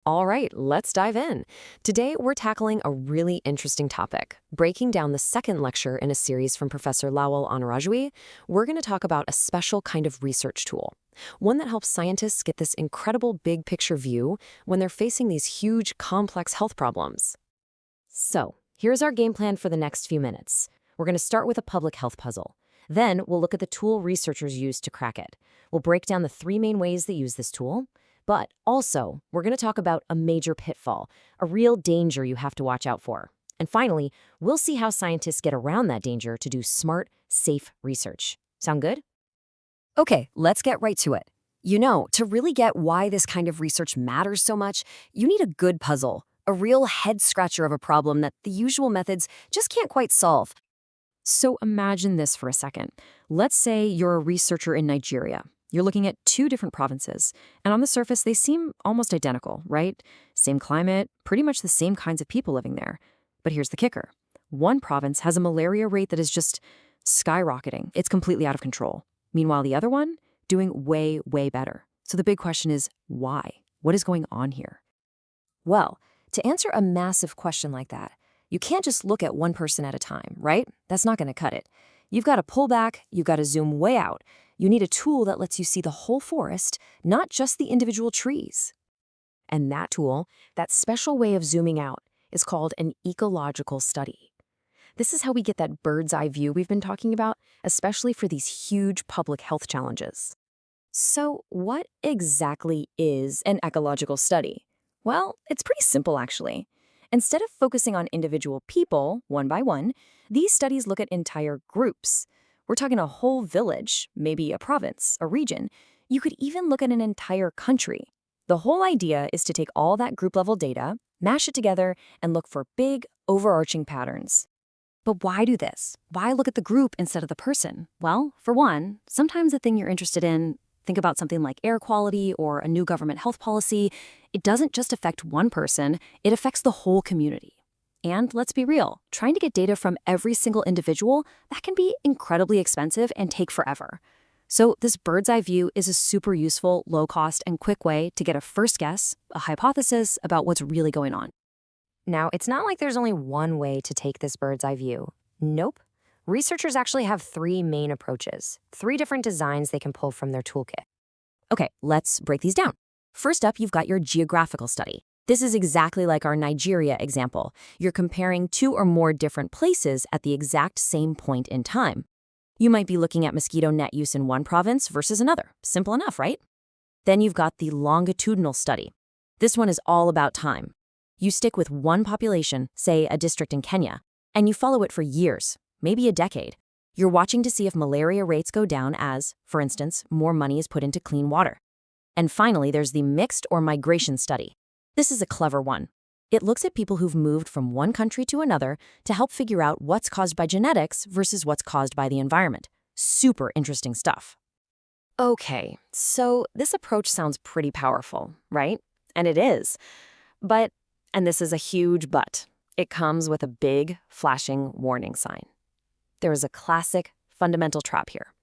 All right, let's dive in. Today, we're tackling a really interesting topic. Breaking down the second lecture in a series from Professor Lawal Anarajwi, we're going to talk about a special kind of research tool, one that helps scientists get this incredible big picture view when they're facing these huge, complex health problems. So, here's our game plan for the next few minutes. We're going to start with a public health puzzle. Then, we'll look at the tool researchers use to crack it. We'll break down the three main ways they use this tool. But also, we're going to talk about a major pitfall, a real danger you have to watch out for. And finally, we'll see how scientists get around that danger to do smart, safe research. Sound good? Okay, let's get right to it. To really get why this kind of research matters so much, you need a good puzzle, a real head-scratcher of a problem that the usual methods just can't quite solve. So imagine this for a second. Let's say you're a researcher in Nigeria. You're looking at two different provinces, and on the surface, they seem almost identical, right? Same climate, pretty much the same kinds of people living there. But here's the kicker. One province has a malaria rate that is just skyrocketing. It's completely out of control. Meanwhile, the other one, doing way, way better. So the big question is, why? What is going on here? Well, to answer a massive question like that, you can't just look at one person at a time, right? That's not going to cut it. You've got to pull back, you've got to zoom way out. You need a tool that lets you see the whole forest, not just the individual trees. And that tool, that special way of zooming out, is called an ecological study. This is how we get that bird's eye view we've been talking about, especially for these huge public health challenges. So, what exactly is an ecological study? Well, it's pretty simple, actually. Instead of focusing on individual people, one by one, these studies look at entire groups. We're talking a whole village, maybe a province, a region. You could even look at an entire country. The whole idea is to take all that group-level data, mash it together, and look for big, overarching patterns. But why do this? Why look at the group instead of the person? Well, for one, sometimes the thing you're interested in, think about something like air quality or a new government health policy, it doesn't just affect one person, it affects the whole community. And let's be real, trying to get data from every single individual, that can be incredibly expensive and take forever. So this bird's eye view is a super useful, low-cost, and quick way to get a first guess, a hypothesis about what's really going on. Now, it's not like there's only one way to take this bird's eye view. Nope. Researchers actually have three main approaches, three different designs they can pull from their toolkit. Okay, let's break these down. First up, you've got your geographical study. This is exactly like our Nigeria example. You're comparing two or more different places at the exact same point in time. You might be looking at mosquito net use in one province versus another. Simple enough, right? Then you've got the longitudinal study. This one is all about time. You stick with one population, say a district in Kenya, and you follow it for years, maybe a decade. You're watching to see if malaria rates go down as, for instance, more money is put into clean water. And finally, there's the mixed or migration study. This is a clever one. It looks at people who've moved from one country to another to help figure out what's caused by genetics versus what's caused by the environment. Super interesting stuff. Okay, so this approach sounds pretty powerful, right? And it is. But, and this is a huge but, it comes with a big, flashing warning sign. There is a classic, fundamental trap here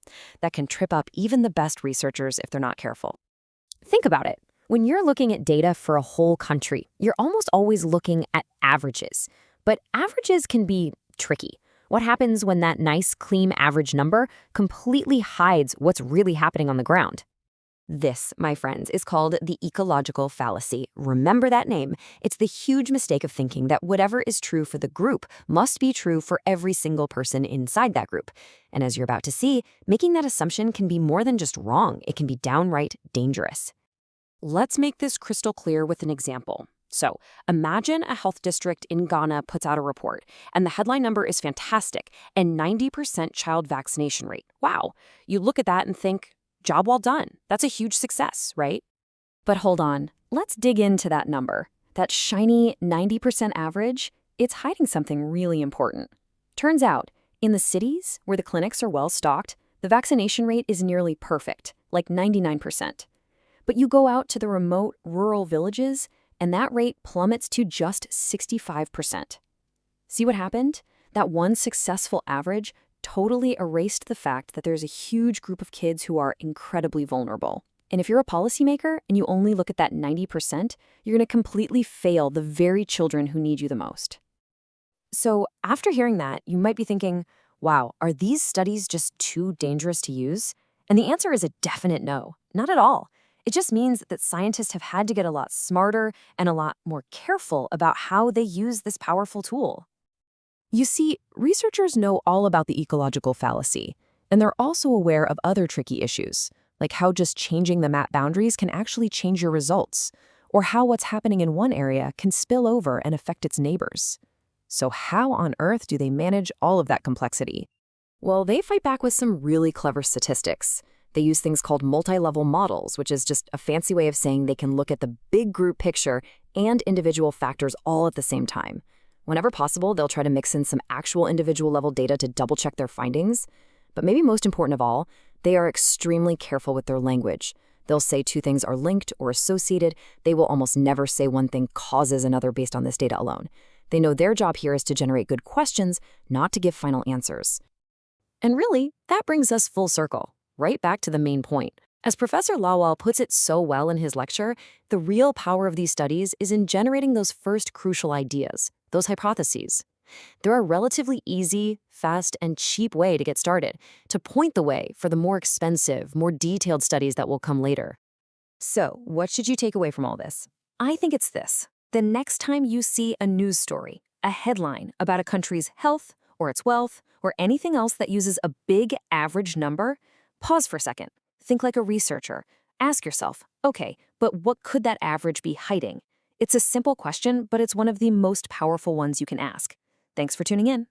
that can trip up even the best researchers if they're not careful. Think about it. When you're looking at data for a whole country, you're almost always looking at averages. But averages can be tricky. What happens when that nice, clean average number completely hides what's really happening on the ground? This, my friends, is called the ecological fallacy. Remember that name. It's the huge mistake of thinking that whatever is true for the group must be true for every single person inside that group. And as you're about to see, making that assumption can be more than just wrong. It can be downright dangerous. Let's make this crystal clear with an example. So, imagine a health district in Ghana puts out a report, and the headline number is fantastic, and 90% child vaccination rate. Wow. You look at that and think, job well done. That's a huge success, right? But hold on. Let's dig into that number. That shiny 90% average, it's hiding something really important. Turns out, in the cities where the clinics are well stocked, the vaccination rate is nearly perfect, like 99%. But you go out to the remote rural villages, and that rate plummets to just 65%. See what happened? That one successful average totally erased the fact that there's a huge group of kids who are incredibly vulnerable. And if you're a policymaker and you only look at that 90%, you're going to completely fail the very children who need you the most. So after hearing that, you might be thinking, wow, are these studies just too dangerous to use? And the answer is a definite no, not at all. It just means that scientists have had to get a lot smarter and a lot more careful about how they use this powerful tool. You see, researchers know all about the ecological fallacy, and they're also aware of other tricky issues, like how just changing the map boundaries can actually change your results, or how what's happening in one area can spill over and affect its neighbors. So how on earth do they manage all of that complexity? Well, they fight back with some really clever statistics. They use things called multi-level models, which is just a fancy way of saying they can look at the big group picture and individual factors all at the same time. Whenever possible, they'll try to mix in some actual individual level data to double-check their findings. But maybe most important of all, they are extremely careful with their language. They'll say two things are linked or associated. They will almost never say one thing causes another based on this data alone. They know their job here is to generate good questions, not to give final answers. And really, that brings us full circle, right back to the main point. As Professor Lawal puts it so well in his lecture, the real power of these studies is in generating those first crucial ideas, those hypotheses. They're a relatively easy, fast, and cheap way to get started, to point the way for the more expensive, more detailed studies that will come later. So, what should you take away from all this? I think it's this. The next time you see a news story, a headline about a country's health or its wealth or anything else that uses a big average number, pause for a second. Think like a researcher. Ask yourself, okay, but what could that average be hiding? It's a simple question, but it's one of the most powerful ones you can ask. Thanks for tuning in.